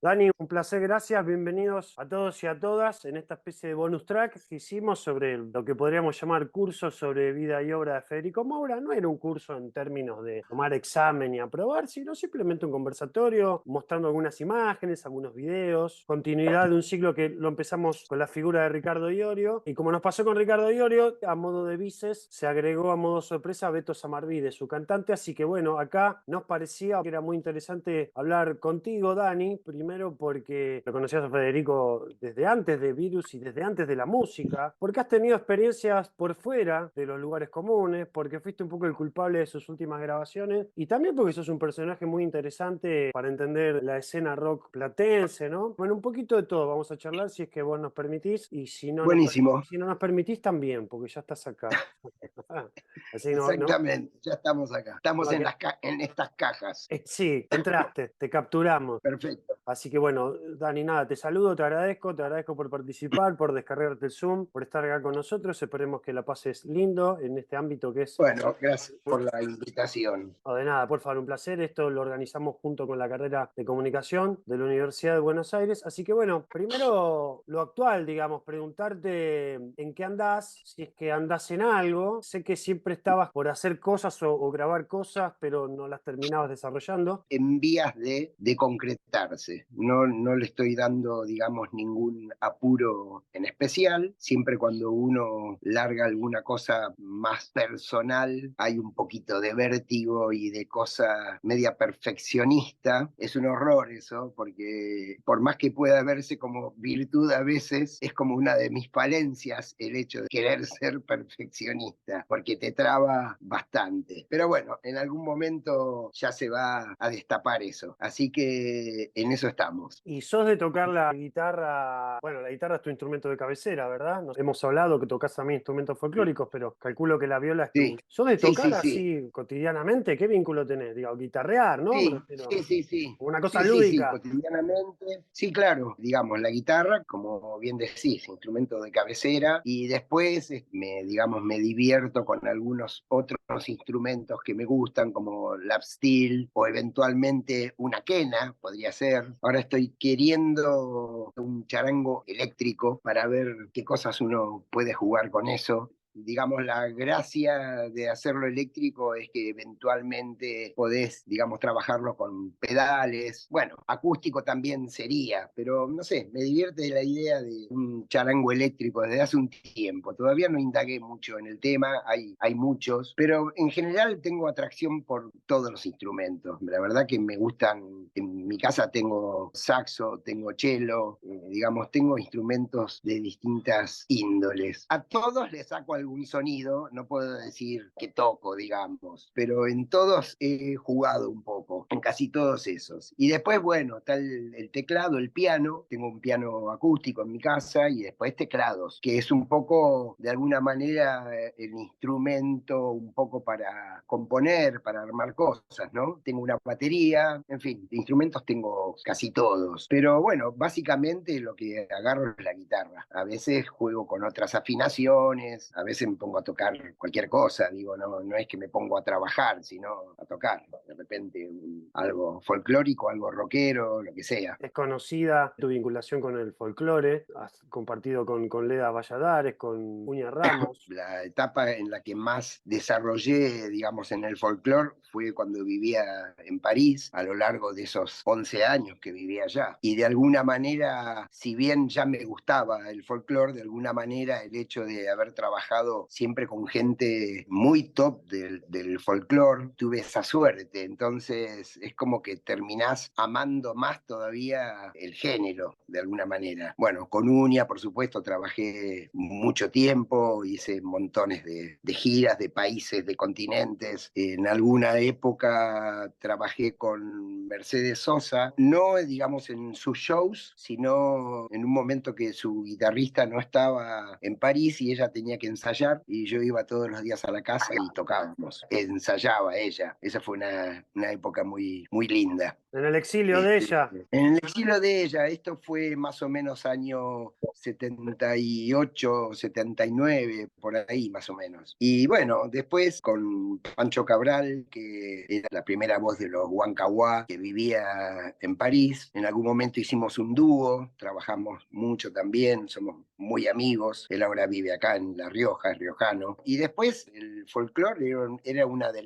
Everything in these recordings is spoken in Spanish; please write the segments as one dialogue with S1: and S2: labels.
S1: Dani, un placer, gracias. Bienvenidos a todos y a todas en esta especie de bonus track que hicimos sobre lo que podríamos llamar curso sobre vida y obra de Federico Moura. No era un curso en términos de tomar examen y aprobar, sino simplemente un conversatorio mostrando algunas imágenes, algunos videos, continuidad de un ciclo que lo empezamos con la figura de Ricardo Iorio. Y como nos pasó con Ricardo Iorio, a modo de vices, se agregó a modo sorpresa a Beto Samarvide, su cantante. Así que bueno, acá nos parecía que era muy interesante hablar contigo, Dani. Primero porque lo conocías a Federico desde antes de Virus y desde antes de la música, porque has tenido experiencias por fuera de los lugares comunes, porque fuiste un poco el culpable de sus últimas grabaciones y también porque sos un personaje muy interesante para entender la escena rock platense, ¿no? Bueno, un poquito de todo vamos a charlar si es que vos nos permitís y si no
S2: Buenísimo,
S1: si no nos permitís también, porque ya estás acá. Así no,
S2: exactamente, ya estamos acá.
S1: no
S2: Estamos
S1: hay
S2: en,
S1: que...
S2: en estas cajas.
S1: Sí, entraste, te capturamos.
S2: Perfecto.
S1: Así que bueno, Dani, nada, te saludo, te agradezco por participar, por descargarte el Zoom, por estar acá con nosotros. Esperemos que la pases lindo en este ámbito que es...
S2: Bueno, gracias por la invitación.
S1: No, de nada, por favor, un placer. Esto lo organizamos junto con la carrera de comunicación de la Universidad de Buenos Aires. Así que bueno, primero lo actual, digamos, preguntarte en qué andás, si es que andás en algo. Sé que siempre estabas por hacer cosas o grabar cosas, pero no las terminabas desarrollando.
S2: En vías de concretarse. No, no le estoy dando, digamos, ningún apuro en especial. Siempre cuando uno larga alguna cosa más personal, hay un poquito de vértigo y de cosa media perfeccionista. Es un horror eso, porque por más que pueda verse como virtud a veces, es como una de mis falencias el hecho de querer ser perfeccionista, porque te traba bastante. Pero bueno, en algún momento ya se va a destapar eso. Así que en eso estamos.
S1: Y sos de tocar la guitarra, bueno, la guitarra es tu instrumento de cabecera, ¿verdad? Hemos hablado que tocas también instrumentos folclóricos, pero calculo que la viola es
S2: Sí,
S1: tu... ¿Sos de
S2: sí,
S1: tocar
S2: sí, sí.
S1: así cotidianamente? ¿Qué vínculo tenés? Digo, guitarrear, ¿no? Me
S2: Sí,
S1: refiero.
S2: sí, sí, sí.
S1: Una cosa
S2: Sí, sí, sí,
S1: lúdica.
S2: cotidianamente. Sí, claro, digamos, la guitarra, como bien decís, instrumento de cabecera, y después digamos, me divierto con algunos otros instrumentos que me gustan, como lap steel o eventualmente una quena, podría ser. Ahora estoy queriendo un charango eléctrico para ver qué cosas uno puede jugar con eso. Digamos, la gracia de hacerlo eléctrico es que eventualmente podés, digamos, trabajarlo con pedales. Bueno, acústico también sería, pero no sé, me divierte la idea de un charango eléctrico desde hace un tiempo. Todavía no indagué mucho en el tema, hay muchos, pero en general tengo atracción por todos los instrumentos. La verdad que me gustan, en mi casa tengo saxo, tengo cello, digamos, tengo instrumentos de distintas índoles. A todos les saco algún sonido, no puedo decir que toco, digamos, pero en todos he jugado un poco, en casi todos esos. Y después, bueno, está el teclado, el piano, tengo un piano acústico en mi casa y después teclados, que es un poco, de alguna manera, el instrumento un poco para componer, para armar cosas, ¿no? Tengo una batería, en fin, de instrumentos tengo casi todos, pero bueno, básicamente lo que agarro es la guitarra. A veces juego con otras afinaciones, a veces me pongo a tocar cualquier cosa, digo, no, no es que me pongo a trabajar, sino a tocar. De repente algo folclórico, algo rockero, lo que sea.
S1: Es conocida tu vinculación con el folclore, has compartido con Leda Valladares, con Uña Ramos.
S2: La etapa en la que más desarrollé, digamos, en el folclore fue cuando vivía en París, a lo largo de esos 11 años que vivía allá. Y de alguna manera, si bien ya me gustaba el folclore, de alguna manera el hecho de haber trabajado siempre con gente muy top del folclore, tuve esa suerte. Entonces es como que terminás amando más todavía el género, de alguna manera. Bueno, con Uña, por supuesto, trabajé mucho tiempo, hice montones de giras, de países, de continentes. En alguna época trabajé con Mercedes Sosa, no digamos en sus shows, sino en un momento que su guitarrista no estaba en París y ella tenía que ensayar y yo iba todos los días a la casa y tocábamos. Ensayaba ella. Esa fue una época muy, muy linda.
S1: En el exilio de ella,
S2: En el estilo de ella, esto fue más o menos año 78, 79, por ahí más o menos. Y bueno, después con Pancho Cabral, que era la primera voz de los Huancahuá, que vivía en París. En algún momento hicimos un dúo, trabajamos mucho también, somos muy amigos. Él ahora vive acá en La Rioja, es riojano. Y después el folclore era una de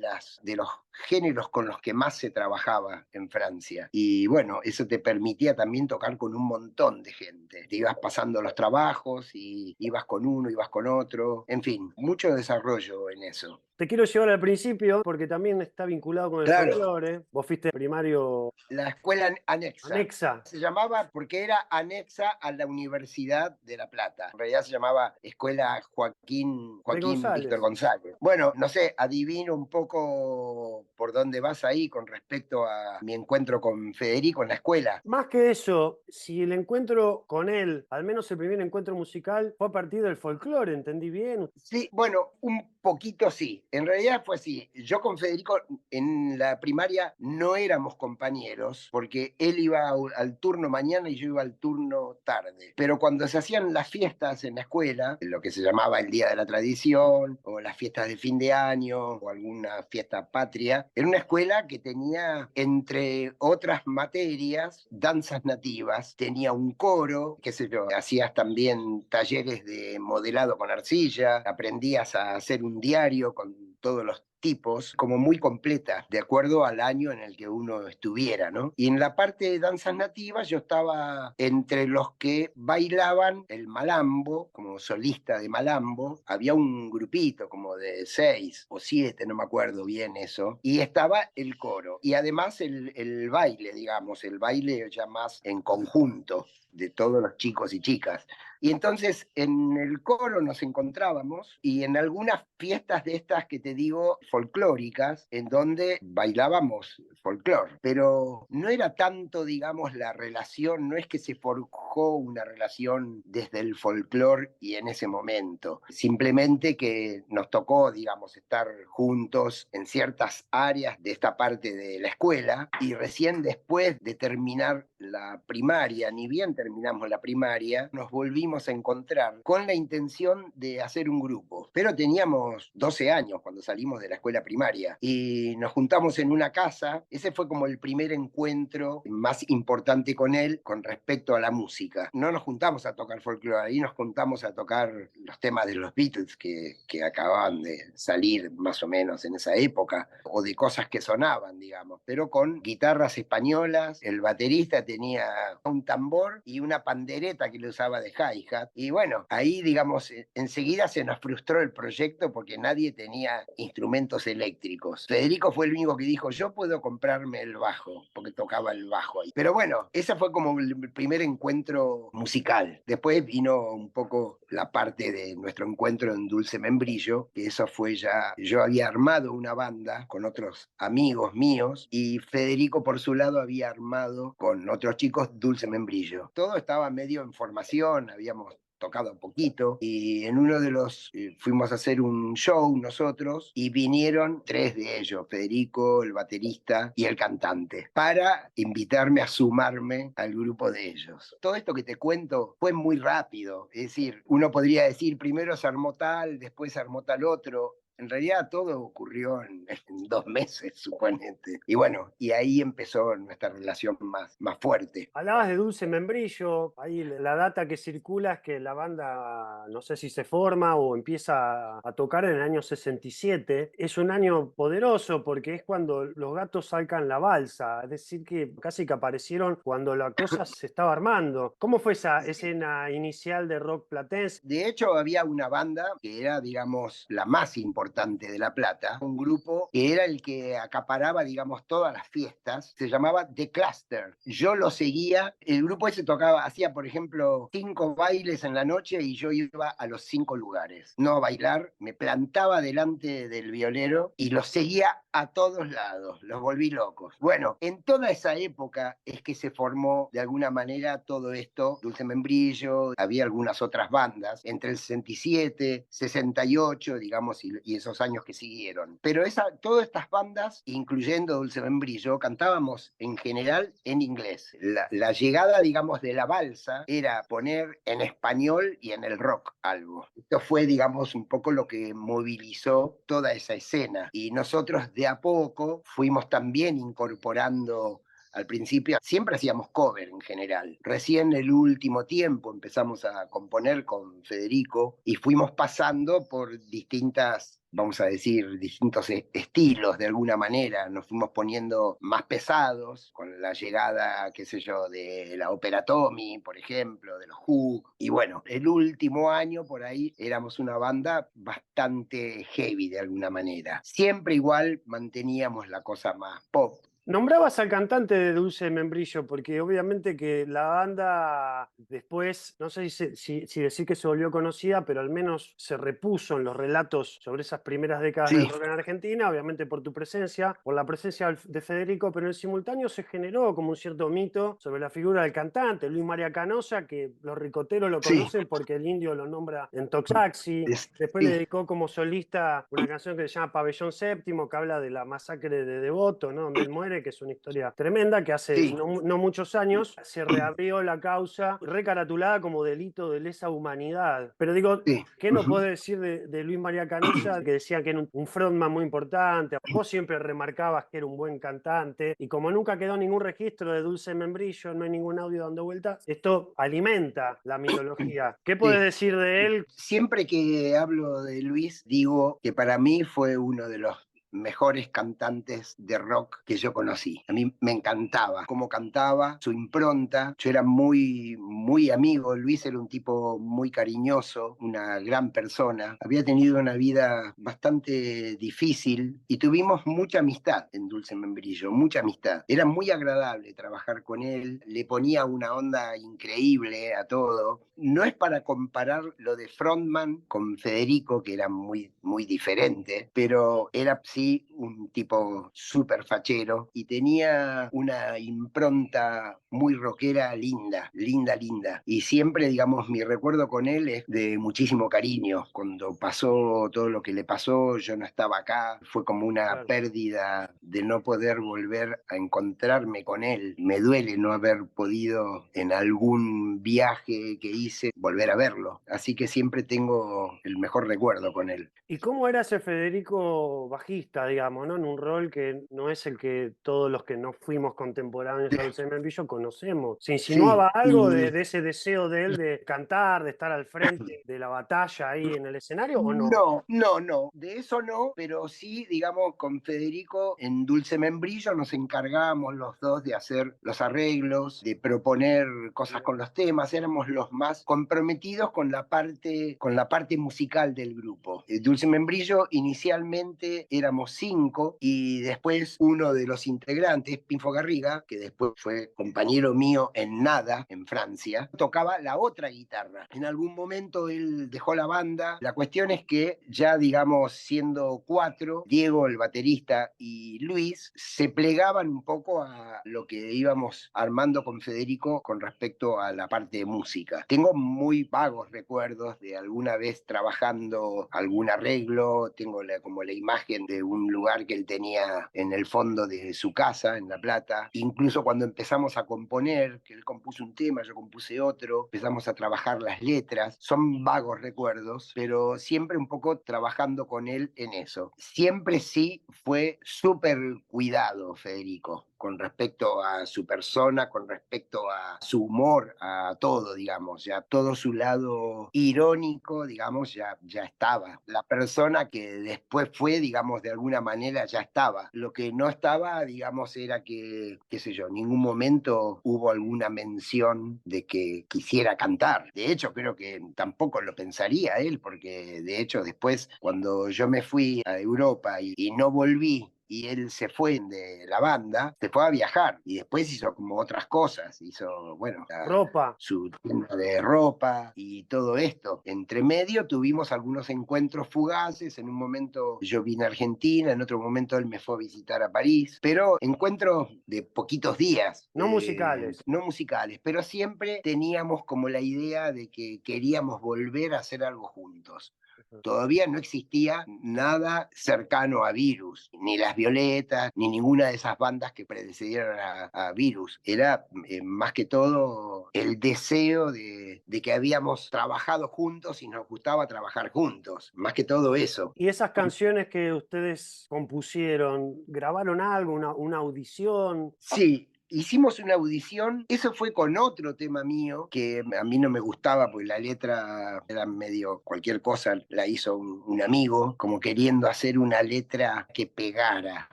S2: los géneros con los que más se trabajaba en Francia. Y bueno, eso te permitía también tocar con un montón de gente. Te ibas pasando los trabajos y ibas con uno, ibas con otro. En fin, mucho desarrollo en eso.
S1: Te quiero llevar al principio porque también está vinculado con el
S2: Claro,
S1: folclore. Vos fuiste primario
S2: la escuela anexa.
S1: anexa
S2: Se llamaba porque era anexa a la Universidad de La Plata. En realidad se llamaba Escuela
S1: de
S2: Joaquín Víctor
S1: González.
S2: González. Bueno, no sé, adivino un poco por dónde vas ahí con respecto a mi encuentro con Federico en la escuela.
S1: Más que eso, si el encuentro con él, al menos el primer encuentro musical, fue a partir del folclore, ¿entendí bien?
S2: Sí, bueno, un poquito sí. En realidad fue así. Yo con Federico en la primaria no éramos compañeros porque él iba al turno mañana y yo iba al turno tarde. Pero cuando se hacían las fiestas en la escuela, lo que se llamaba el Día de la Tradición o las fiestas de fin de año o alguna fiesta patria, era una escuela que tenía, entre otras materias, danzas nativas, tenía un coro, qué sé yo, hacías también talleres de modelado con arcilla, aprendías a hacer un diario con todos los tipos, como muy completa, de acuerdo al año en el que uno estuviera, ¿no? Y en la parte de danzas nativas yo estaba entre los que bailaban el malambo, como solista de malambo, había un grupito como de 6 o 7, no me acuerdo bien eso, y estaba el coro, y además el baile, digamos, el baile ya más en conjunto de todos los chicos y chicas. Y entonces en el coro nos encontrábamos y en algunas fiestas de estas que te digo, folclóricas, en donde bailábamos folclore, pero no era tanto, digamos, la relación, no es que se forjó una relación desde el folclore y en ese momento, simplemente que nos tocó, digamos, estar juntos en ciertas áreas de esta parte de la escuela y recién después de terminar la primaria, ni bien terminamos la primaria, nos volvimos a encontrar con la intención de hacer un grupo. Pero teníamos 12 años cuando salimos de la escuela primaria y nos juntamos en una casa. Ese fue como el primer encuentro más importante con él con respecto a la música. No nos juntamos a tocar folclore, ahí nos juntamos a tocar los temas de los Beatles que acababan de salir más o menos en esa época, o de cosas que sonaban, digamos, pero con guitarras españolas. El baterista tenía un tambor y una pandereta que le usaba de hi-hat. Y bueno, ahí, digamos, enseguida se nos frustró el proyecto porque nadie tenía instrumentos eléctricos. Federico fue el único que dijo, yo puedo comprarme el bajo, porque tocaba el bajo ahí. Pero bueno, ese fue como el primer encuentro musical. Después vino un poco la parte de nuestro encuentro en Dulce Membrillo, que eso fue ya, yo había armado una banda con otros amigos míos y Federico por su lado había armado con otros chicos Dulce Membrillo. Todo estaba medio en formación, habíamos tocado un poquito y en uno de los fuimos a hacer un show nosotros y vinieron 3 de ellos, Federico, el baterista y el cantante, para invitarme a sumarme al grupo de ellos. Todo esto que te cuento fue muy rápido, es decir, uno podría decir primero se armó tal, después se armó tal otro. En realidad todo ocurrió en 2 meses, suponete. Y bueno, y ahí empezó nuestra relación más fuerte.
S1: Hablabas de Dulce Membrillo, ahí la data que circula es que la banda, no sé si se forma o empieza a tocar en el año 67. Es un año poderoso porque es cuando los Gatos sacan la balsa, es decir, que casi que aparecieron cuando la cosa se estaba armando. ¿Cómo fue esa escena inicial de rock platense?
S2: De hecho, había una banda que era, digamos, la más importante de La Plata, un grupo que era el que acaparaba, digamos, todas las fiestas, se llamaba The Cluster. Yo lo seguía, el grupo ese tocaba, hacía, por ejemplo, 5 bailes en la noche y yo iba a los 5 lugares. No a bailar, me plantaba delante del violero y los seguía a todos lados, los volví locos. Bueno, en toda esa época es que se formó de alguna manera todo esto, Dulce Membrillo, había algunas otras bandas, entre el 67, 68, digamos, y y esos años que siguieron. Pero todas estas bandas, incluyendo Dulce Membrillo, cantábamos en general en inglés. La llegada, digamos, de la balsa era poner en español y en el rock algo. Esto fue, digamos, un poco lo que movilizó toda esa escena. Y nosotros de a poco fuimos también incorporando. Al principio siempre hacíamos cover en general. Recién el último tiempo empezamos a componer con Federico y fuimos pasando por distintas, vamos a decir, distintos estilos de alguna manera. Nos fuimos poniendo más pesados con la llegada, qué sé yo, de la ópera Tommy, por ejemplo, de los Who. Y bueno, el último año por ahí éramos una banda bastante heavy de alguna manera. Siempre igual manteníamos la cosa más pop.
S1: Nombrabas al cantante de Dulce Membrillo, porque obviamente que la banda después, no sé si decir que se volvió conocida, pero al menos se repuso en los relatos sobre esas primeras décadas del
S2: Sí,
S1: rock en Argentina, obviamente por tu presencia, por la presencia de Federico, pero en simultáneo se generó como un cierto mito sobre la figura del cantante, Luis María Canosa, que los ricoteros lo
S2: sí,
S1: conocen porque el indio lo nombra en Toxaxi. Después le
S2: sí,
S1: dedicó como solista una canción que se llama Pabellón Séptimo, que habla de la masacre de Devoto, ¿no? Donde él muere, que es una historia tremenda, que hace
S2: sí.
S1: no muchos años se reabrió la causa, recaratulada como delito de lesa humanidad. Pero digo,
S2: Sí.
S1: ¿qué nos podés decir de Luis María Canosa? Que decía que era un frontman muy importante. Vos siempre remarcabas que era un buen cantante. Y como nunca quedó ningún registro de Dulce Membrillo, no hay ningún audio dando vueltas, esto alimenta la mitología. ¿Qué podés
S2: Sí.
S1: decir de él?
S2: Siempre que hablo de Luis, digo que para mí fue uno de los mejores cantantes de rock que yo conocí. A mí me encantaba cómo cantaba, su impronta. Yo era muy, muy amigo. Luis era un tipo muy cariñoso, una gran persona. Había tenido una vida bastante difícil y tuvimos mucha amistad en Dulce Membrillo, mucha amistad. Era muy agradable trabajar con él, le ponía una onda increíble a todo. No es para comparar lo de Frontman con Federico, que era muy, muy diferente, pero era sí un tipo súper fachero y tenía una impronta muy rockera linda, linda, linda. Y siempre, digamos, mi recuerdo con él es de muchísimo cariño. Cuando pasó todo lo que le pasó, yo no estaba acá, fue como una
S1: Claro.
S2: pérdida de no poder volver a encontrarme con él. Me duele no haber podido en algún viaje que hice volver a verlo. Así que siempre tengo el mejor recuerdo con él.
S1: ¿Y cómo era ese Federico bajista, digamos, ¿no? En un rol que no es el que todos los que no fuimos contemporáneos a Dulce Membrillo conocemos. ¿Se
S2: Sí,
S1: insinuaba algo
S2: y
S1: de ese deseo de él de cantar, de estar al frente de la batalla ahí en el escenario o no?
S2: no, no, no, de eso no, pero sí, digamos, con Federico en Dulce Membrillo nos encargábamos los dos de hacer los arreglos, de proponer cosas con los temas, éramos los más comprometidos con la parte musical del grupo. Dulce Membrillo inicialmente éramos 5 y después uno de los integrantes, Pinfo Garriga, que después fue compañero mío en Nada, en Francia, tocaba la otra guitarra. En algún momento él dejó la banda. La cuestión es que ya, digamos, siendo 4, Diego, el baterista, y Luis se plegaban un poco a lo que íbamos armando con Federico con respecto a la parte de música. Tengo muy vagos recuerdos de alguna vez trabajando algún arreglo, tengo como la imagen de un lugar que él tenía en el fondo de su casa, en La Plata. Incluso cuando empezamos a componer, que él compuso un tema, yo compuse otro, empezamos a trabajar las letras. Son vagos recuerdos, pero siempre un poco trabajando con él en eso. Siempre sí fue súper cuidado, Federico, con respecto a su persona, con respecto a su humor, a todo, digamos, ya todo su lado irónico, digamos, ya estaba. La persona que después fue, digamos, de alguna manera ya estaba. Lo que no estaba, digamos, era que, qué sé yo, en ningún momento hubo alguna mención de que quisiera cantar. De hecho, creo que tampoco lo pensaría él, porque de hecho después, cuando yo me fui a Europa y no volví, y él se fue de la banda, se fue a viajar y después hizo como otras cosas, hizo, bueno,
S1: Ropa.
S2: su tienda de ropa y todo esto. Entre medio tuvimos algunos encuentros fugaces, en un momento yo vine a Argentina, en otro momento él me fue a visitar a París, pero encuentros de poquitos días,
S1: No musicales.
S2: no musicales, pero siempre teníamos como la idea de que queríamos volver a hacer algo juntos.
S1: Ujú.
S2: Todavía no existía nada cercano a Virus, ni Las Violetas, ni ninguna de esas bandas que precedieron a Virus. Era más que todo el deseo de que habíamos trabajado juntos y nos gustaba trabajar juntos, más que todo eso.
S1: Y esas canciones que ustedes compusieron, ¿grabaron algo, una audición?
S2: Sí, hicimos una audición, eso fue con otro tema mío que a mí no me gustaba porque la letra era medio cualquier cosa, la hizo un amigo, como queriendo hacer una letra que pegara,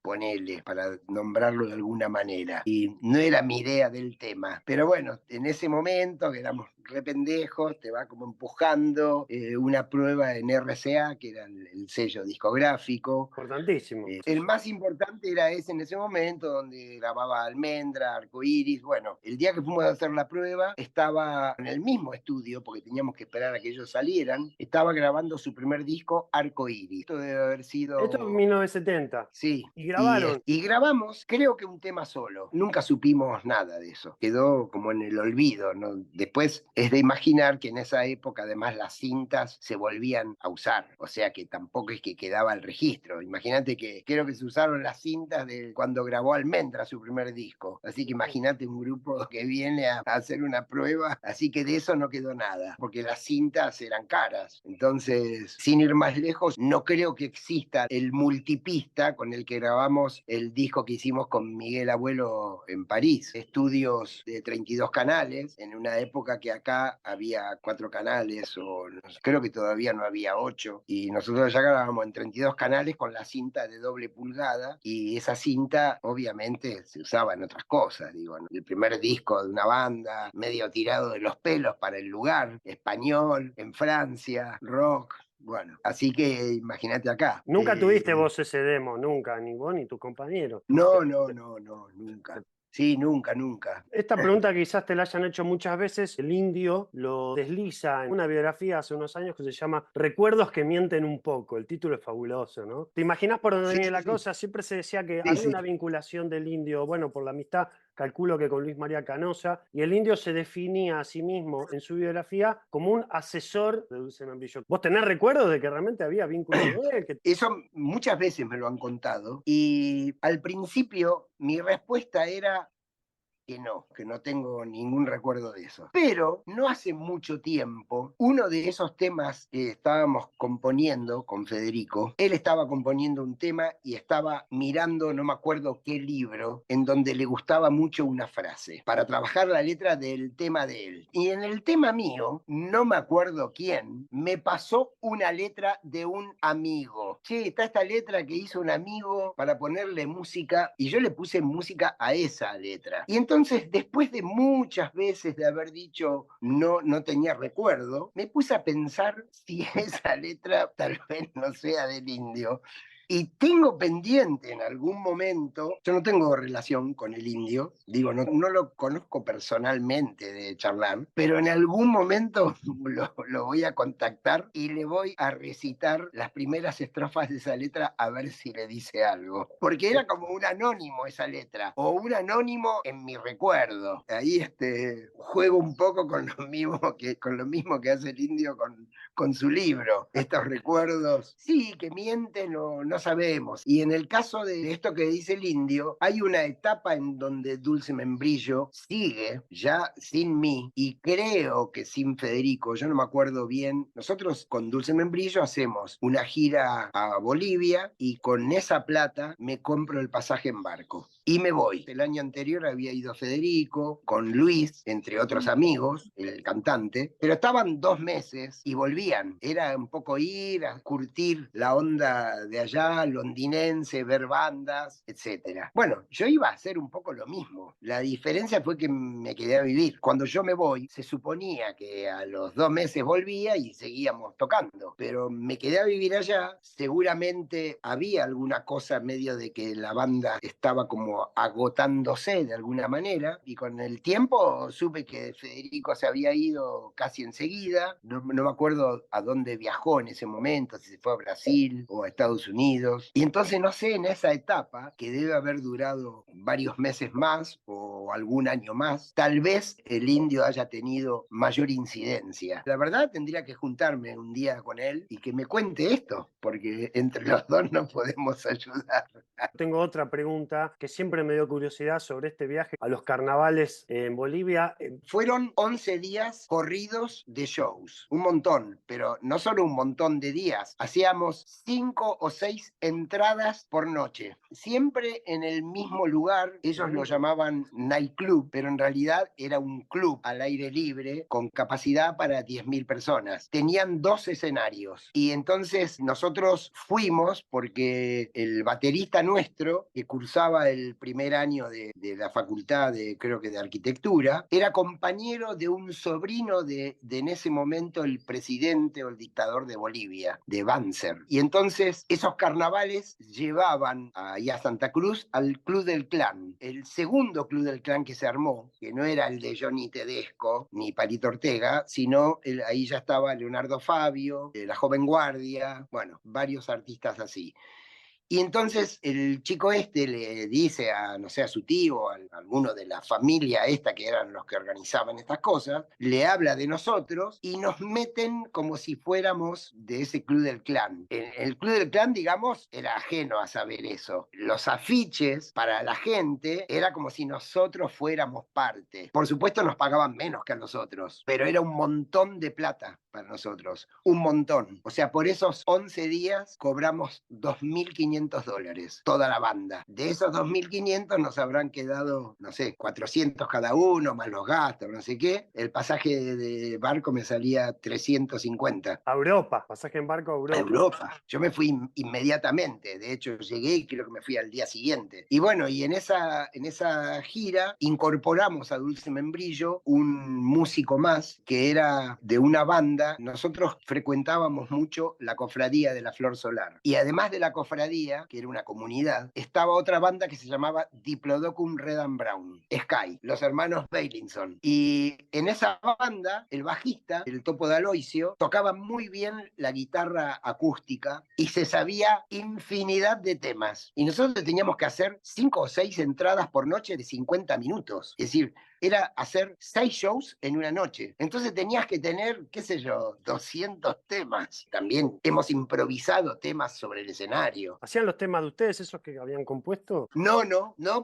S2: ponele, para nombrarlo de alguna manera. Y no era mi idea del tema, pero bueno, en ese momento que éramos re pendejos, te va como empujando una prueba en RCA, que era el sello discográfico.
S1: Importantísimo.
S2: El más importante era ese en ese momento, donde grababa Almendra, Arcoiris. Bueno, el día que fuimos a hacer la prueba, estaba en el mismo estudio, porque teníamos que esperar a que ellos salieran. Estaba grabando su primer disco, Arcoiris. Esto debe haber
S1: Esto en
S2: sido.
S1: 1970.
S2: Sí,
S1: Y grabaron.
S2: y grabamos, creo que un tema solo. Nunca supimos nada de eso. Quedó como en el olvido, ¿no? Después es de imaginar que en esa época, además, las cintas se volvían a usar. O sea que tampoco es que quedaba el registro. Imagínate que creo que se usaron las cintas de cuando grabó Almendra su primer disco. Así que imagínate un grupo que viene a hacer una prueba. Así que de eso no quedó nada, porque las cintas eran caras. Entonces, sin ir más lejos, no creo que exista el multipista con el que grabamos el disco que hicimos con Miguel Abuelo en París. Estudios de 32 canales, en una época que acá había 4 canales, o no sé, creo que todavía no había 8, y nosotros ya grabábamos en 32 canales con la cinta de doble pulgada, y esa cinta obviamente se usaba en otras cosas, digo, ¿no? El primer disco de una banda, medio tirado de los pelos para el lugar, español, en Francia, rock. Bueno, así que imagínate acá.
S1: Nunca tuviste vos ese demo, nunca, ni vos ni tu compañero.
S2: No, no, no, no, nunca. Sí, nunca, nunca.
S1: Esta pregunta quizás te la hayan hecho muchas veces. El Indio lo desliza en una biografía hace unos años que se llama Recuerdos que mienten un poco. El título es fabuloso, ¿no? ¿Te imaginas por dónde
S2: Sí,
S1: viene
S2: sí,
S1: la
S2: sí,
S1: cosa? Siempre se decía que
S2: sí,
S1: había
S2: sí.
S1: una vinculación del Indio, bueno, por la amistad, calculo que con Luis María Canosa, y el Indio se definía a sí mismo en su biografía como un asesor de Dulce Membrillo. ¿Vos tenés recuerdos de que realmente había vínculo de él?
S2: Eso muchas veces me lo han contado y al principio mi respuesta era que no tengo ningún recuerdo de eso. Pero no hace mucho tiempo, uno de esos temas que estábamos componiendo con Federico, él estaba componiendo un tema y estaba mirando, no me acuerdo qué libro, en donde le gustaba mucho una frase, para trabajar la letra del tema de él. Y en el tema mío, no me acuerdo quién, me pasó una letra de un amigo. Che, está esta letra que hizo un amigo para ponerle música, y yo le puse música a esa letra. Y entonces, después de muchas veces de haber dicho no, no tenía recuerdo, me puse a pensar si esa letra tal vez no sea del Indio. Y tengo pendiente en algún momento, yo no tengo relación con el Indio, digo, no, no lo conozco personalmente de charlar, pero en algún momento lo voy a contactar y le voy a recitar las primeras estrofas de esa letra a ver si le dice algo. Porque era como un anónimo esa letra, o un anónimo en mi recuerdo. Ahí juego un poco con lo mismo que hace el Indio con su libro, estos recuerdos, sí, que mienten o no sabemos. Y en el caso de esto que dice el Indio, hay una etapa en donde Dulce Membrillo sigue ya sin mí y creo que sin Federico, yo no me acuerdo bien. Nosotros con Dulce Membrillo hacemos una gira a Bolivia y con esa plata me compro el pasaje en barco y me voy. El año anterior había ido Federico, con Luis, entre otros amigos, el cantante, pero estaban 2 meses y volvían. Era un poco ir a curtir la onda de allá, londinense, ver bandas, etcétera. Bueno, yo iba a hacer un poco lo mismo. La diferencia fue que me quedé a vivir. Cuando yo me voy, se suponía que a los 2 meses volvía y seguíamos tocando, pero me quedé a vivir allá. Seguramente había alguna cosa medio de que la banda estaba como agotándose de alguna manera, y con el tiempo supe que Federico se había ido casi enseguida, no me acuerdo recuerdo a dónde viajó en ese momento, si se fue a Brasil o a Estados Unidos. Y entonces no sé, en esa etapa, que debe haber durado varios meses más o algún año más, tal vez el indio haya tenido mayor incidencia. La verdad, tendría que juntarme un día con él y que me cuente esto, porque entre los dos no podemos ayudar.
S1: Tengo otra pregunta que siempre me dio curiosidad sobre este viaje a los carnavales en Bolivia.
S2: Fueron 11 días corridos de shows, un montón, pero no solo un montón de días, hacíamos 5 o 6 entradas por noche, siempre en el mismo lugar. Ellos lo llamaban nightclub, pero en realidad era un club al aire libre con capacidad para 10.000 personas. Tenían 2 escenarios y entonces nosotros fuimos porque el baterista nuestro, que cursaba el primer año de la facultad creo que de arquitectura, era compañero de un sobrino de en ese momento el presidente o el dictador de Bolivia, de Banzer. Y entonces esos carnavales llevaban ahí a Santa Cruz al Club del Clan. El segundo Club del Clan que se armó, que no era el de Johnny Tedesco ni Palito Ortega, sino ahí ya estaba Leonardo Fabio, la Joven Guardia, bueno, varios artistas así. Y entonces el chico este le dice a, no sé, a su tío, a alguno de la familia esta, que eran los que organizaban estas cosas, le habla de nosotros y nos meten como si fuéramos de ese Club del Clan. El Club del Clan, digamos, era ajeno a saber eso. Los afiches para la gente era como si nosotros fuéramos parte. Por supuesto nos pagaban menos que a nosotros, pero era un montón de plata para nosotros, un montón. O sea, por esos 11 días cobramos $2.500, toda la banda. De esos 2.500 nos habrán quedado, no sé, 400 cada uno, más los gastos, no sé qué. El pasaje de barco me salía 350.
S1: A Europa, pasaje en barco a Europa.
S2: A Europa. Yo me fui inmediatamente, de hecho llegué y creo que me fui al día siguiente. Y bueno, y en esa gira incorporamos a Dulce Membrillo un músico más que era de una banda. Nosotros frecuentábamos mucho la cofradía de la Flor Solar. Y además de la cofradía, que era una comunidad, estaba otra banda que se llamaba Diplodocus Red and Brown, Sky, los hermanos Bailinson. Y en esa banda, el bajista, el Topo de Aloisio, tocaba muy bien la guitarra acústica y se sabía infinidad de temas. Y nosotros teníamos que hacer 5 o 6 entradas por noche de 50 minutos. Es decir, era hacer 6 shows en una noche. Entonces tenías que tener, qué sé yo, 200 temas. También hemos improvisado temas sobre el escenario.
S1: ¿Hacían los temas de ustedes, esos que habían compuesto?
S2: No,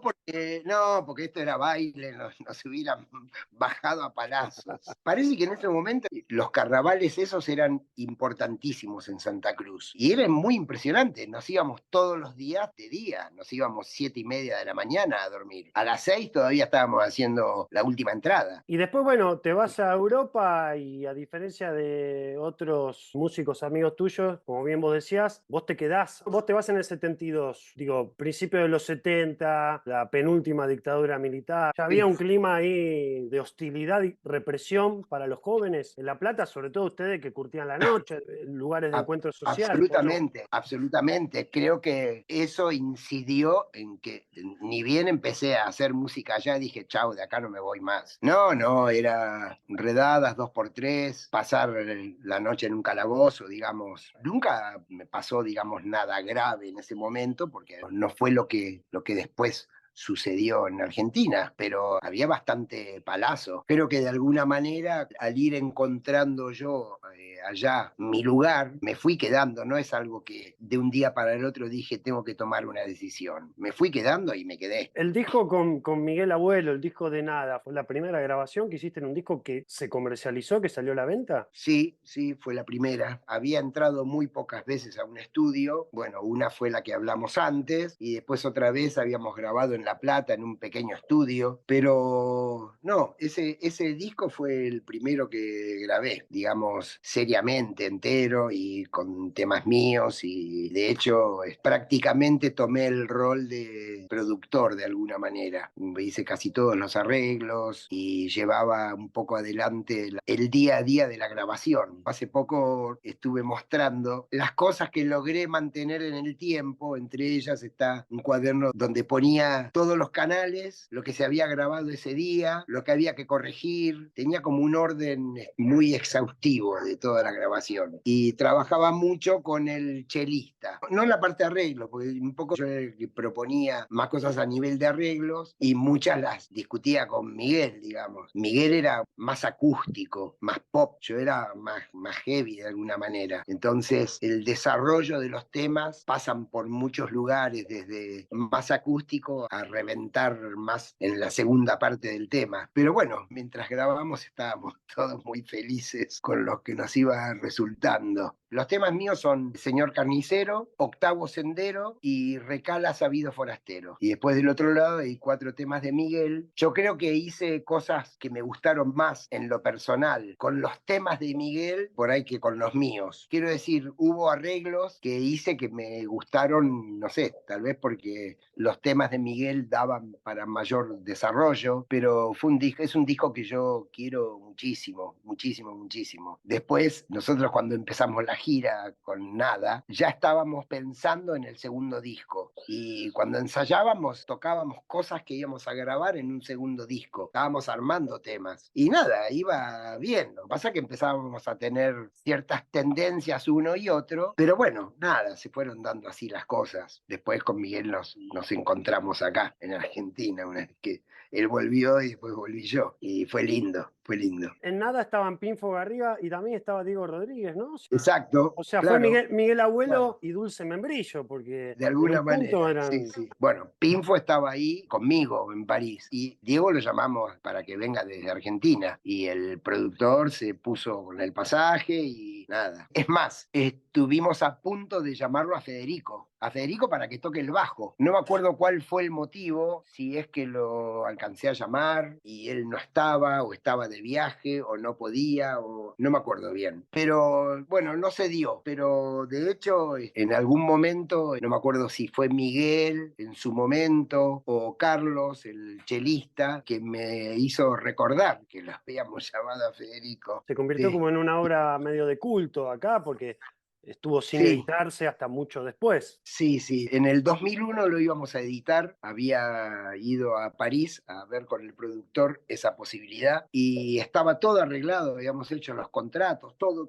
S2: porque esto era baile, nos hubieran bajado a palazos. Parece que en ese momento los carnavales esos eran importantísimos en Santa Cruz. Y eran muy impresionantes. Nos íbamos todos los días de día. Nos íbamos 7:30 de la mañana a dormir. A las 6 todavía estábamos haciendo la última entrada.
S1: Y después, bueno, te vas a Europa y a diferencia de otros músicos amigos tuyos, como bien vos decías, vos te vas en el 72, digo, principio de los 70, la penúltima dictadura militar. Ya había un clima ahí de hostilidad y represión para los jóvenes en La Plata, sobre todo ustedes que curtían la noche, lugares de encuentro social.
S2: Absolutamente, ¿no? Absolutamente. Creo que eso incidió en que ni bien empecé a hacer música allá, dije, chau, de acá no me voy más. No, era redadas 2x3, pasar la noche en un calabozo, digamos. Nunca me pasó, digamos, nada grave en ese momento, porque no fue lo que después sucedió en Argentina, pero había bastante palazo. Creo que de alguna manera, al ir encontrando yo allá mi lugar, me fui quedando. No es algo que de un día para el otro dije, tengo que tomar una decisión. Me fui quedando y me quedé.
S1: El disco con Miguel Abuelo, el disco de Nada, ¿fue la primera grabación que hiciste en un disco que se comercializó, que salió a la venta?
S2: Sí, fue la primera. Había entrado muy pocas veces a un estudio. Bueno, una fue la que hablamos antes y después otra vez habíamos grabado en La Plata, en un pequeño estudio. Pero no, ese disco fue el primero que grabé, digamos, seriamente, entero y con temas míos. Y de hecho, prácticamente tomé el rol de productor de alguna manera. Hice casi todos los arreglos y llevaba un poco adelante el día a día de la grabación. Hace poco estuve mostrando las cosas que logré mantener en el tiempo. Entre ellas está un cuaderno donde ponía todos los canales, lo que se había grabado ese día, lo que había que corregir. Tenía como un orden muy exhaustivo de toda la grabación. Y trabajaba mucho con el chelista. No en la parte de arreglos, porque un poco yo era el que proponía más cosas a nivel de arreglos y muchas las discutía con Miguel, digamos. Miguel era más acústico, más pop, yo era más heavy de alguna manera. Entonces, el desarrollo de los temas pasan por muchos lugares, desde más acústico a reventar más en la segunda parte del tema. Pero bueno, mientras grabamos estábamos todos muy felices con lo que nos iba resultando. Los temas míos son Señor Carnicero, Octavo Sendero y Recala Sabido Forastero. Y después del otro lado hay 4 temas de Miguel. Yo creo que hice cosas que me gustaron más en lo personal con los temas de Miguel por ahí que con los míos. Quiero decir, hubo arreglos que hice que me gustaron, no sé, tal vez porque los temas de Miguel daban para mayor desarrollo, pero es un disco que yo quiero muchísimo, muchísimo, muchísimo. Después, nosotros cuando empezamos la gira con Nada, ya estábamos pensando en el segundo disco y cuando ensayábamos tocábamos cosas que íbamos a grabar en un segundo disco, estábamos armando temas y nada, iba bien. Lo que pasa es que empezábamos a tener ciertas tendencias uno y otro, pero bueno, nada, se fueron dando así las cosas. Después con Miguel nos encontramos acá en Argentina, una vez que él volvió y después volví yo y fue lindo, fue lindo.
S1: En Nada estaban Pinfo Garriga y también estaba Diego Rodríguez, ¿no?
S2: Exacto,
S1: O sea, fue
S2: claro.
S1: Miguel Abuelo
S2: Claro.
S1: y Dulce Membrillo, porque
S2: De
S1: en un
S2: alguna
S1: punto
S2: manera, sí,
S1: eran...
S2: sí. Bueno, Pinfo estaba ahí conmigo en París y Diego lo llamamos para que venga desde Argentina y el productor se puso con el pasaje y nada. Es más, estuvimos a punto de llamarlo a Federico para que toque el bajo. No me acuerdo cuál fue el motivo, si es que lo alcancé a llamar y él no estaba o estaba de viaje o no podía o no me acuerdo bien. Pero bueno, no se dio, pero de hecho en algún momento, no me acuerdo si fue Miguel en su momento o Carlos, el chelista, que me hizo recordar que lo habíamos llamado a Federico.
S1: Se convirtió
S2: Sí,
S1: como en una obra medio de culto acá, porque estuvo sin
S2: sí.
S1: editarse hasta mucho después.
S2: Sí, sí, en el 2001 lo íbamos a editar, había ido a París a ver con el productor esa posibilidad y estaba todo arreglado, habíamos hecho los contratos, todo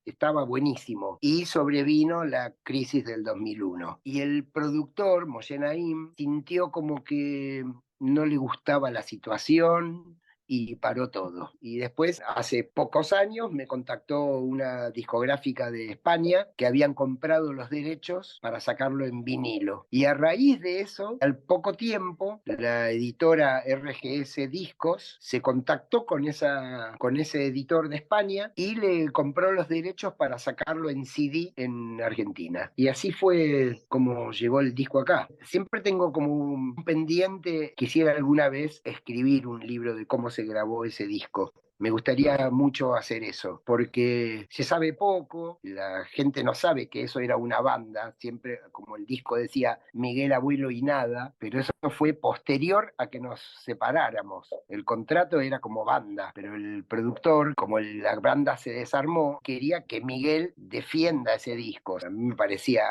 S2: estaba buenísimo y sobrevino la crisis del 2001 y el productor, Moshe Naim, sintió como que no le gustaba la situación y paró todo. Y después, hace pocos años, me contactó una discográfica de España que habían comprado los derechos para sacarlo en vinilo. Y a raíz de eso, al poco tiempo, la editora RGS Discos se contactó con ese editor de España y le compró los derechos para sacarlo en CD en Argentina. Y así fue como llegó el disco acá. Siempre tengo como un pendiente, quisiera alguna vez escribir un libro de cómo se grabó ese disco. Me gustaría mucho hacer eso, porque se sabe poco, la gente no sabe que eso era una banda, siempre como el disco decía Miguel Abuelo y nada, pero eso fue posterior a que nos separáramos. El contrato era como banda, pero el productor, como la banda se desarmó, quería que Miguel defienda ese disco. A mí me parecía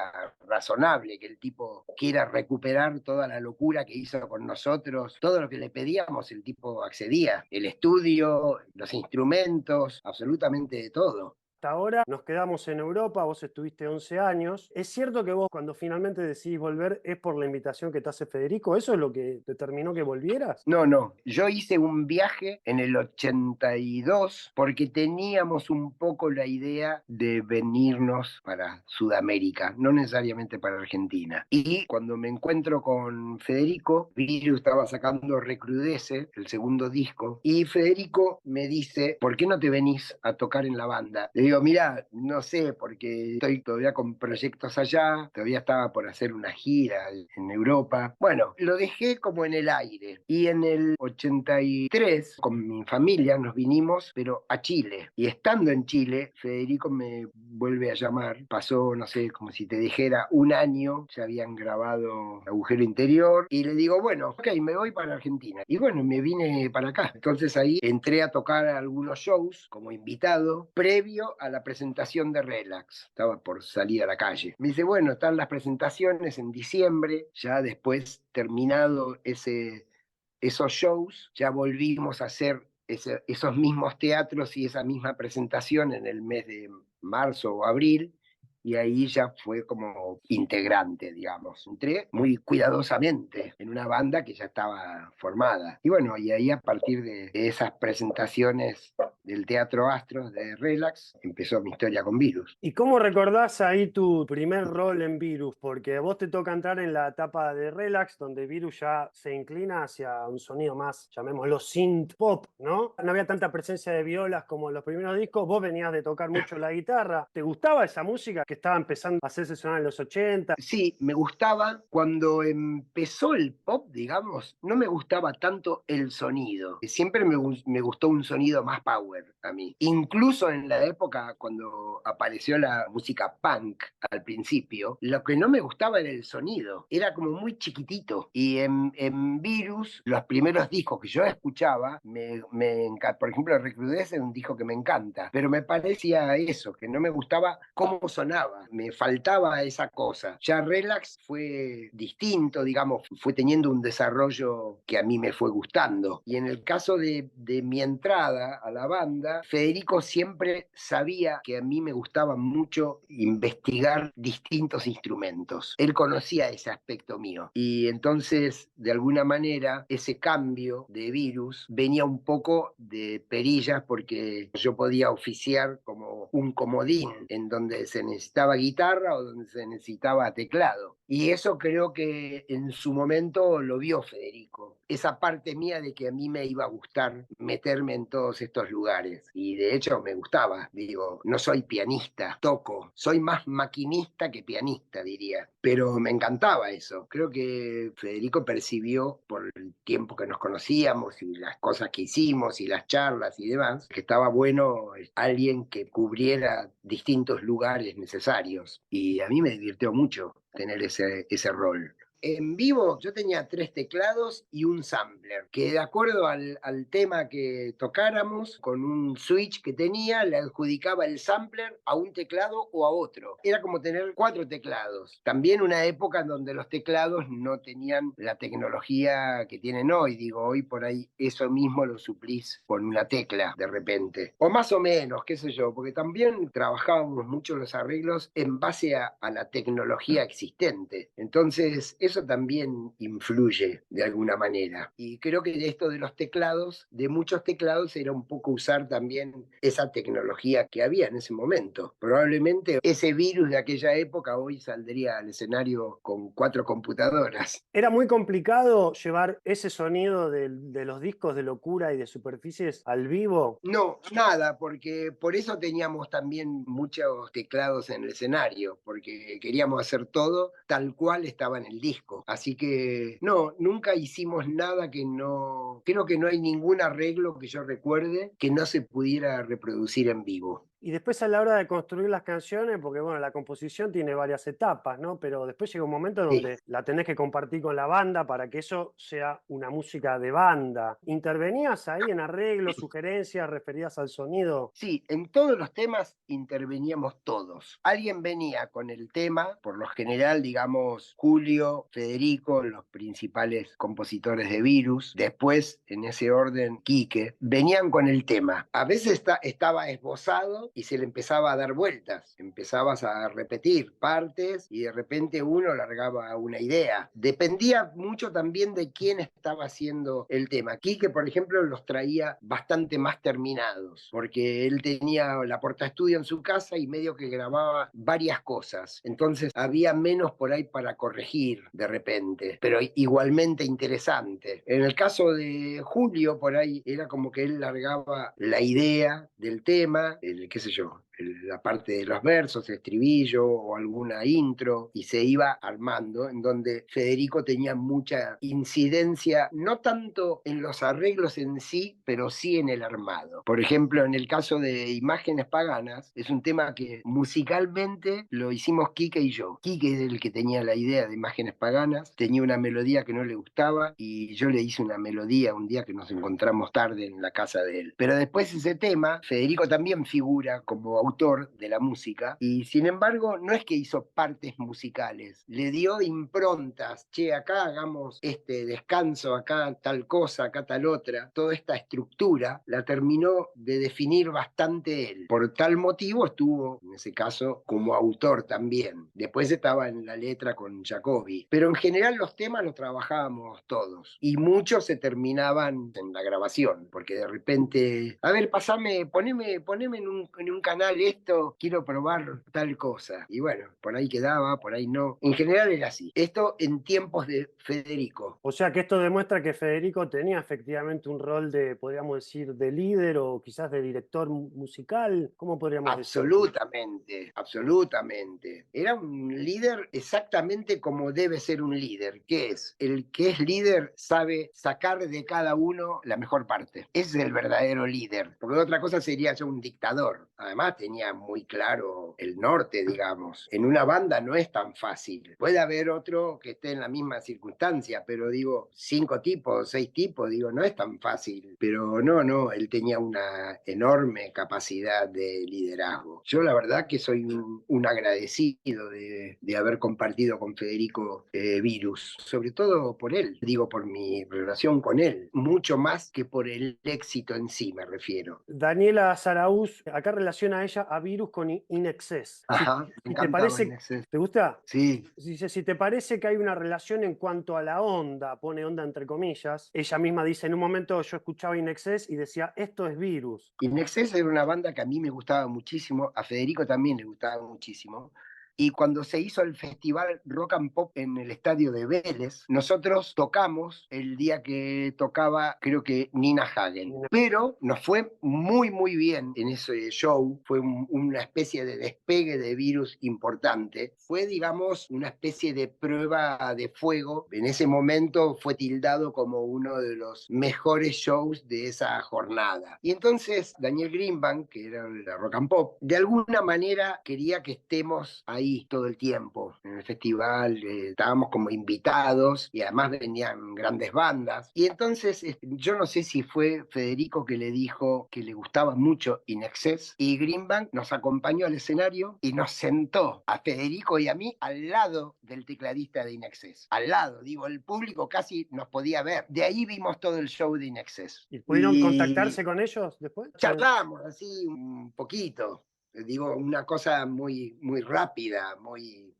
S2: razonable que el tipo quiera recuperar toda la locura que hizo con nosotros, todo lo que le pedíamos, el tipo accedía, el estudio, los instrumentos, absolutamente de todo.
S1: Hasta ahora nos quedamos en Europa, vos estuviste 11 años. ¿Es cierto que vos cuando finalmente decidís volver es por la invitación que te hace Federico? ¿Eso es lo que determinó que volvieras?
S2: No, no, yo hice un viaje en el 82 porque teníamos un poco la idea de venirnos para Sudamérica, no necesariamente para Argentina. Y cuando me encuentro con Federico, Viru estaba sacando Recrudece, el segundo disco, y Federico me dice, ¿por qué no te venís a tocar en la banda? Le digo, mira, no sé, porque estoy todavía con proyectos allá, todavía estaba por hacer una gira en Europa. Bueno, lo dejé como en el aire. Y en el 83, con mi familia, nos vinimos, pero a Chile. Y estando en Chile, Federico me vuelve a llamar. Pasó, no sé, como si te dijera, un año, ya habían grabado Agujero Interior. Y le digo, bueno, ok, me voy para Argentina. Y bueno, me vine para acá. Entonces ahí entré a tocar algunos shows como invitado, previo a la presentación de Relax, estaba por salir a la calle. Me dice, bueno, están las presentaciones en diciembre, ya después terminado esos shows, ya volvimos a hacer esos mismos teatros y esa misma presentación en el mes de marzo o abril, y ahí ya fue como integrante, digamos. Entré muy cuidadosamente en una banda que ya estaba formada. Y bueno, y ahí a partir de esas presentaciones del Teatro Astros de Relax, empezó mi historia con Virus.
S1: ¿Y cómo recordás ahí tu primer rol en Virus? Porque a vos te toca entrar en la etapa de Relax, donde Virus ya se inclina hacia un sonido más, llamémoslo synth pop, ¿no? No había tanta presencia de violas como en los primeros discos, vos venías de tocar mucho la guitarra. ¿Te gustaba esa música que estaba empezando a hacerse sonar en los 80?
S2: Sí, me gustaba cuando empezó el pop, digamos, no me gustaba tanto el sonido. Siempre me gustó un sonido más power a mí. Incluso en la época cuando apareció la música punk al principio, lo que no me gustaba era el sonido. Era como muy chiquitito. Y en Virus, los primeros discos que yo escuchaba, por ejemplo, Recrudece es un disco que me encanta, pero me parecía eso, que no me gustaba cómo sonaba. Me faltaba esa cosa. Ya Relax fue distinto, digamos, fue teniendo un desarrollo que a mí me fue gustando. Y en el caso de mi entrada a la banda, Federico siempre sabía que a mí me gustaba mucho investigar distintos instrumentos. Él conocía ese aspecto mío. Y entonces, de alguna manera, ese cambio de Virus venía un poco de perillas porque yo podía oficiar como un comodín en donde se necesitaba guitarra o donde se necesitaba teclado. Y eso creo que en su momento lo vio Federico. Esa parte mía de que a mí me iba a gustar meterme en todos estos lugares. Y de hecho me gustaba. Digo, no soy pianista, toco. Soy más maquinista que pianista, diría. Pero me encantaba eso. Creo que Federico percibió por el tiempo que nos conocíamos y las cosas que hicimos y las charlas y demás, que estaba bueno alguien que cubriera distintos lugares necesarios. Y a mí me divirtió mucho tener ese rol. En vivo yo tenía 3 teclados y un sampler, que de acuerdo al tema que tocáramos, con un switch que tenía, le adjudicaba el sampler a un teclado o a otro. Era como tener 4 teclados. También una época en donde los teclados no tenían la tecnología que tienen hoy. Digo, hoy por ahí eso mismo lo suplís con una tecla de repente. O más o menos, qué sé yo, porque también trabajábamos mucho los arreglos en base a la tecnología existente. Entonces, eso también influye de alguna manera. Y creo que de esto de los teclados, de muchos teclados, era un poco usar también esa tecnología que había en ese momento. Probablemente ese Virus de aquella época hoy saldría al escenario con 4 computadoras.
S1: Era muy complicado llevar ese sonido de los discos de Locura y de Superficies al vivo.
S2: No, nada, porque por eso teníamos también muchos teclados en el escenario, porque queríamos hacer todo tal cual estaba en el disco. Así que no, nunca hicimos nada que no, creo que no hay ningún arreglo que yo recuerde que no se pudiera reproducir en vivo.
S1: Y después a la hora de construir las canciones, porque bueno, la composición tiene varias etapas, ¿no? Pero después llega un momento
S2: Sí.
S1: donde la tenés que compartir con la banda para que eso sea una música de banda. ¿Intervenías ahí en arreglos, sugerencias referidas al sonido?
S2: Sí, en todos los temas interveníamos todos. Alguien venía con el tema, por lo general, digamos, Julio, Federico, los principales compositores de Virus, después, en ese orden, Quique, venían con el tema. A veces estaba esbozado y se le empezaba a dar vueltas, empezabas a repetir partes y de repente uno largaba una idea. Dependía mucho también de quién estaba haciendo el tema. Quique, por ejemplo, los traía bastante más terminados, porque él tenía la portaestudio en su casa y medio que grababa varias cosas. Entonces había menos por ahí para corregir de repente, pero igualmente interesante. En el caso de Julio, por ahí era como que él largaba la idea del tema, qué sé yo, la parte de los versos, el estribillo o alguna intro, y se iba armando, en donde Federico tenía mucha incidencia, no tanto en los arreglos en sí, pero sí en el armado. Por ejemplo, en el caso de Imágenes Paganas, es un tema que musicalmente lo hicimos Quique y yo. Quique es el que tenía la idea de Imágenes Paganas, tenía una melodía que no le gustaba y yo le hice una melodía un día que nos encontramos tarde en la casa de él. Pero después ese tema, Federico también figura como autor de la música, y sin embargo no es que hizo partes musicales, le dio improntas, che, acá hagamos este descanso, acá tal cosa, acá tal otra, toda esta estructura la terminó de definir bastante él. Por tal motivo estuvo, en ese caso, como autor también. Después estaba en la letra con Jacobi, pero en general los temas los trabajábamos todos, y muchos se terminaban en la grabación, porque de repente, a ver, pasame, poneme en un canal esto, quiero probar tal cosa. Y bueno, por ahí quedaba, por ahí no. En general era así. Esto en tiempos de Federico.
S1: O sea que esto demuestra que Federico tenía efectivamente un rol de, podríamos decir, de líder o quizás de director musical. ¿Cómo podríamos decir?
S2: Absolutamente, absolutamente. Era un líder exactamente como debe ser un líder, que es el que es líder sabe sacar de cada uno la mejor parte. Ese es el verdadero líder, porque otra cosa sería ser un dictador. Además tenía muy claro el norte, digamos. En una banda no es tan fácil. Puede haber otro que esté en la misma circunstancia, pero digo, 5 tipos, 6 tipos, digo, no es tan fácil. Pero no, él tenía una enorme capacidad de liderazgo. Yo la verdad que soy un agradecido de haber compartido con Federico Virus, sobre todo por él, digo, por mi relación con él, mucho más que por el éxito en sí, me refiero.
S1: Daniela Zarauz, acá relaciona a ella a Virus con In Excess.
S2: Ajá, me
S1: Si te
S2: encantaba
S1: parece,
S2: Inexcess.
S1: ¿te gusta?
S2: Sí,
S1: Dice, si te parece que hay una relación en cuanto a la onda, pone onda entre comillas, ella misma dice, en un momento yo escuchaba In Excess y decía, esto es Virus.
S2: Inexcess era una banda que a mí me gustaba muchísimo, a Federico también le gustaba muchísimo. Y cuando se hizo el festival Rock and Pop en el estadio de Vélez, nosotros tocamos el día que tocaba, creo que Nina Hagen. Pero nos fue muy, muy bien en ese show. Fue una especie de despegue de Virus importante. Fue, digamos, una especie de prueba de fuego. En ese momento fue tildado como uno de los mejores shows de esa jornada. Y entonces Daniel Greenbank, que era la Rock and Pop, de alguna manera quería que estemos ahí todo el tiempo en el festival. Estábamos como invitados y además venían grandes bandas. Y entonces yo no sé si fue Federico que le dijo que le gustaba mucho In Excess, y Greenbank nos acompañó al escenario y nos sentó a Federico y a mí al lado del tecladista de In Excess. Al lado, digo, el público casi nos podía ver. De ahí vimos todo el show de In Excess.
S1: ¿Y pudieron
S2: Y
S1: contactarse con ellos después?
S2: charlamos así un poquito, digo, una cosa muy, muy rápida, muy,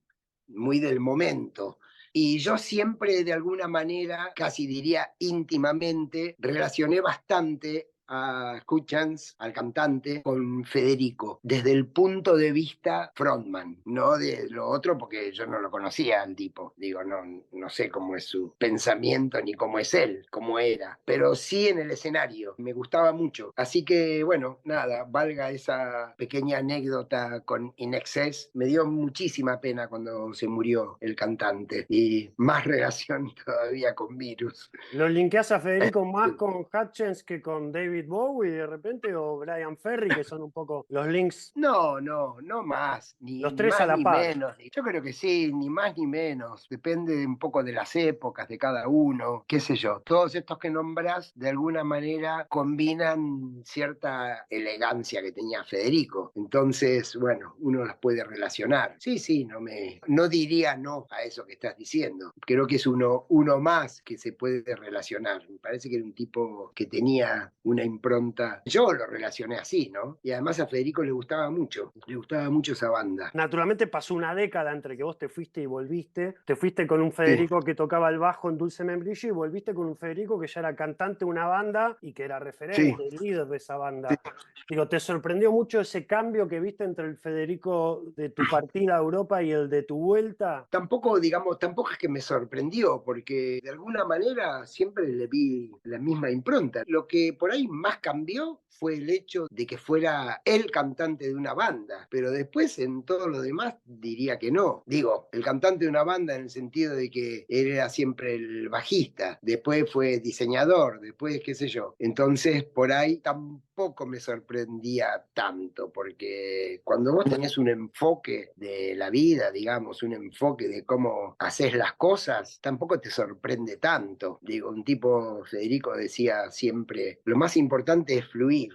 S2: muy del momento. Y yo siempre, de alguna manera, casi diría íntimamente, relacioné bastante a Hutchins, al cantante, con Federico, desde el punto de vista frontman, no de lo otro, porque yo no lo conocía al tipo, digo, no sé cómo es su pensamiento ni cómo es él, cómo era, pero sí en el escenario, me gustaba mucho. Así que, bueno, nada, valga esa pequeña anécdota con In Excess, me dio muchísima pena cuando se murió el cantante, y más relación todavía con Virus.
S1: ¿Lo linkeás a Federico más con Hutchins que con David Bowie de repente o Brian Ferry, que son un poco los links,
S2: No más,
S1: los
S2: ni
S1: tres a
S2: más
S1: la
S2: ni
S1: par?
S2: menos. Yo creo que sí, ni más ni menos. Depende un poco de las épocas de cada uno, qué sé yo. Todos estos que nombras, de alguna manera, combinan cierta elegancia que tenía Federico. Entonces, bueno, uno las puede relacionar. Sí, no diría no a eso que estás diciendo. Creo que es uno más que se puede relacionar. Me parece que era un tipo que tenía una impronta. Yo lo relacioné así, ¿no? Y además a Federico le gustaba mucho esa banda.
S1: Naturalmente pasó una década entre que vos te fuiste y volviste. Te fuiste con un
S2: Sí,
S1: Federico que tocaba el bajo en Dulce Membrillo y volviste con un Federico que ya era cantante de una banda y que era
S2: sí.
S1: referente, líder de esa banda. Digo, ¿te sorprendió mucho ese cambio que viste entre el Federico de tu partida a Europa y el de tu vuelta?
S2: Tampoco, digamos, tampoco es que me sorprendió, porque de alguna manera siempre le vi la misma impronta. Lo que por ahí más cambió fue el hecho de que fuera el cantante de una banda, pero después en todo lo demás diría que no. Digo, el cantante de una banda en el sentido de que él era siempre el bajista, después fue diseñador, después qué sé yo. Entonces por ahí tampoco me sorprendía tanto, porque cuando vos tenés un enfoque de la vida, digamos, un enfoque de cómo haces las cosas, tampoco te sorprende tanto. Digo, un tipo, Federico decía siempre, lo más importante es fluir.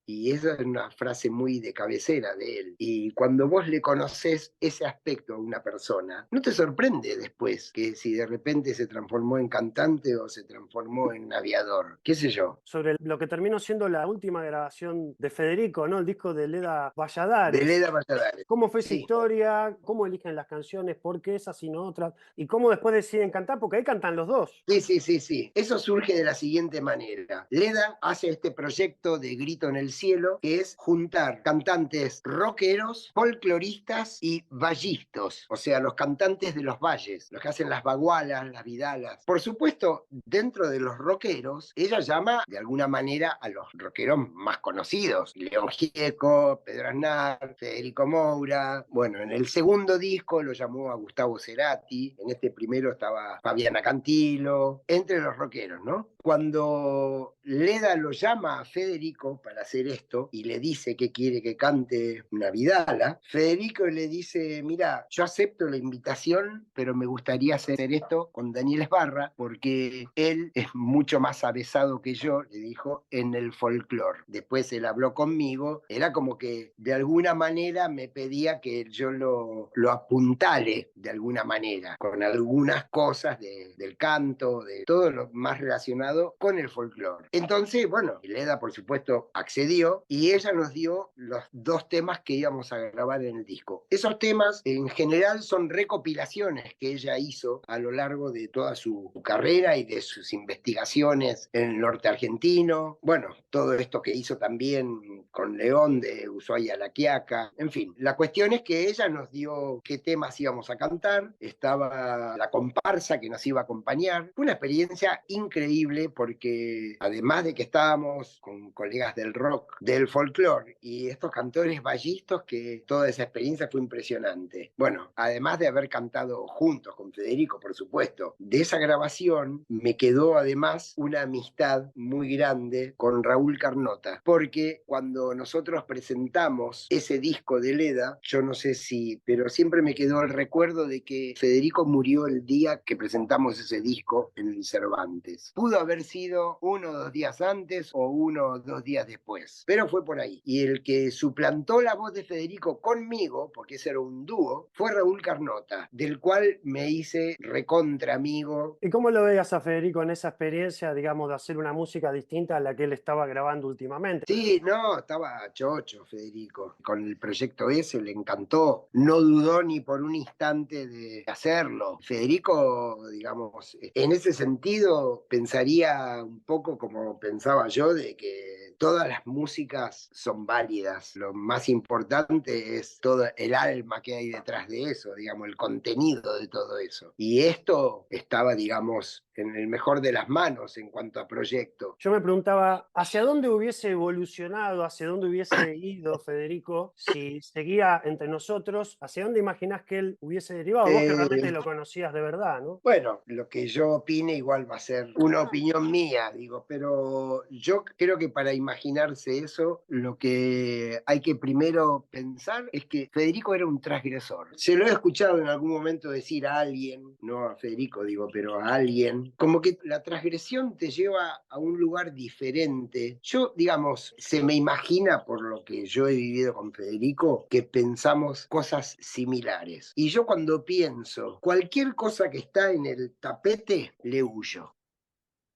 S2: Y esa es una frase muy de cabecera de él. Y cuando vos le conocés ese aspecto a una persona, no te sorprende después que si de repente se transformó en cantante o se transformó en aviador, qué sé yo.
S1: Sobre lo que terminó siendo la última grabación de Federico, ¿no? El disco de Leda
S2: De
S1: Valladares.
S2: Leda Valladares.
S1: ¿Cómo fue esa
S2: Sí.
S1: historia? ¿Cómo eligen las canciones? ¿Por qué esas y no otras? ¿Y cómo después deciden cantar? Porque ahí cantan los dos.
S2: Sí, sí, sí, sí. Eso surge de la siguiente manera. Leda hace este proyecto de Grito en el Cielo, que es juntar cantantes rockeros, folcloristas y vallistos, o sea, los cantantes de los valles, los que hacen las bagualas, las vidalas. Por supuesto, dentro de los rockeros, ella llama de alguna manera a los rockeros más conocidos, León Gieco, Pedro Aznar, Federico Moura. Bueno, en el segundo disco lo llamó a Gustavo Cerati, en este primero estaba Fabiana Cantilo, entre los rockeros, ¿no? Cuando Leda lo llama a Federico para hacer esto y le dice que quiere que cante una vidala, Federico le dice, mira, yo acepto la invitación, pero me gustaría hacer esto con Daniel Esbarra porque él es mucho más avesado que yo, le dijo, en el folclore. Después él habló conmigo, era como que de alguna manera me pedía que yo lo apuntale de alguna manera, con algunas cosas del canto, de todo lo más relacionado con el folclore. Entonces, bueno, Leda por supuesto accedió y ella nos dio los dos temas que íbamos a grabar en el disco. Esos temas en general son recopilaciones que ella hizo a lo largo de toda su carrera y de sus investigaciones en el norte argentino. Bueno, todo esto que hizo también con León de Ushuaia a La Quiaca. En fin, la cuestión es que ella nos dio qué temas íbamos a cantar. Estaba la comparsa que nos iba a acompañar. Fue una experiencia increíble porque además de que estábamos con colegas del rock, del folclore y estos cantores vallistos, que toda esa experiencia fue impresionante. Bueno, además de haber cantado juntos con Federico, por supuesto, de esa grabación me quedó además una amistad muy grande con Raúl Carnota, porque cuando nosotros presentamos ese disco de Leda, yo no sé si, pero siempre me quedó el recuerdo de que Federico murió el día que presentamos ese disco en el Cervantes. Pudo haber sido 1 o 2 días antes o 1 o 2 días después, pero fue por ahí. Y el que suplantó la voz de Federico conmigo, porque ese era un dúo, fue Raúl Carnota, del cual me hice recontra amigo.
S1: ¿Y cómo lo veías a Federico en esa experiencia, digamos, de hacer una música distinta a la que él estaba grabando últimamente?
S2: Sí, no, estaba chocho Federico. Con el proyecto ese le encantó. No dudó ni por un instante de hacerlo. Federico, digamos, en ese sentido pensaría un poco como pensaba yo, de que todas las músicas son válidas. Lo más importante es todo el alma que hay detrás de eso, digamos, el contenido de todo eso. Y esto estaba, digamos, en el mejor de las manos en cuanto a proyecto.
S1: Yo me preguntaba, ¿hacia dónde hubiese evolucionado, hacia dónde hubiese ido Federico si seguía entre nosotros? ¿Hacia dónde imaginás que él hubiese derivado? Vos que realmente
S2: Eh,
S1: lo conocías de verdad, ¿no?
S2: Bueno, lo que yo opine igual va a ser una opinión mía, digo, pero yo creo que para imaginarse eso, lo que hay que primero pensar es que Federico era un transgresor. Se lo he escuchado en algún momento decir a alguien, no a Federico digo, pero a alguien, como que la transgresión te lleva a un lugar diferente. Yo, digamos, se me imagina por lo que yo he vivido con Federico, que pensamos cosas similares. Y yo cuando pienso cualquier cosa que está en el tapete, le huyo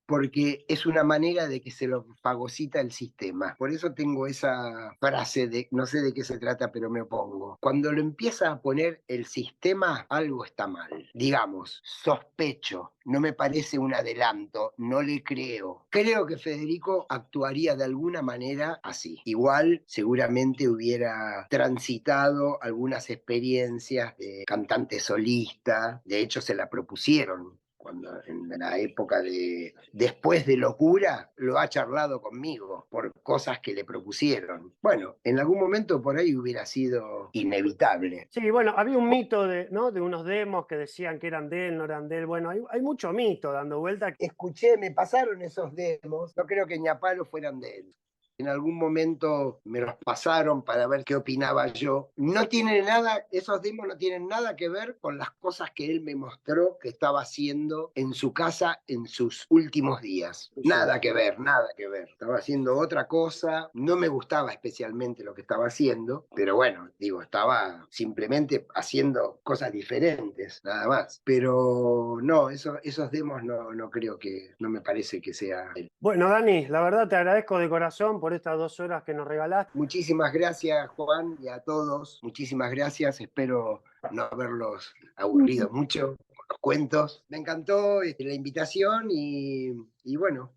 S2: porque es una manera de que se lo fagocita el sistema. Por eso tengo esa frase de, no sé de qué se trata, pero me opongo. Cuando lo empieza a poner el sistema, algo está mal. Digamos, sospecho, no me parece un adelanto, no le creo. Creo que Federico actuaría de alguna manera así. Igual, seguramente hubiera transitado algunas experiencias de cantante solista, de hecho se la propusieron cuando en la época de después de Locura, lo ha charlado conmigo por cosas que le propusieron. Bueno, en algún momento por ahí hubiera sido inevitable.
S1: Sí, bueno, había un mito de, ¿no? De unos demos que decían que eran de él, no eran de él. Bueno, hay mucho mito dando vuelta.
S2: Escuché, me pasaron esos demos, no creo que ni a palo fueran de él. En algún momento me los pasaron para ver qué opinaba yo. No tiene nada, esos demos no tienen nada que ver con las cosas que él me mostró que estaba haciendo en su casa en sus últimos días.
S1: Sí, sí.
S2: Nada que ver, nada que ver. Estaba haciendo otra cosa. No me gustaba especialmente lo que estaba haciendo, pero bueno, digo, estaba simplemente haciendo cosas diferentes, nada más. Pero no, esos demos no creo que, no me parece que sea él.
S1: Bueno, Dani, la verdad te agradezco de corazón por estas 2 horas que nos regalaste.
S2: Muchísimas gracias, Juan, y a todos. Muchísimas gracias. Espero no haberlos aburrido mucho con los cuentos. Me encantó la invitación y bueno,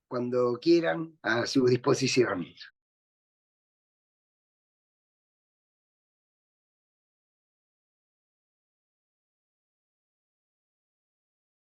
S2: cuando quieran, a su disposición.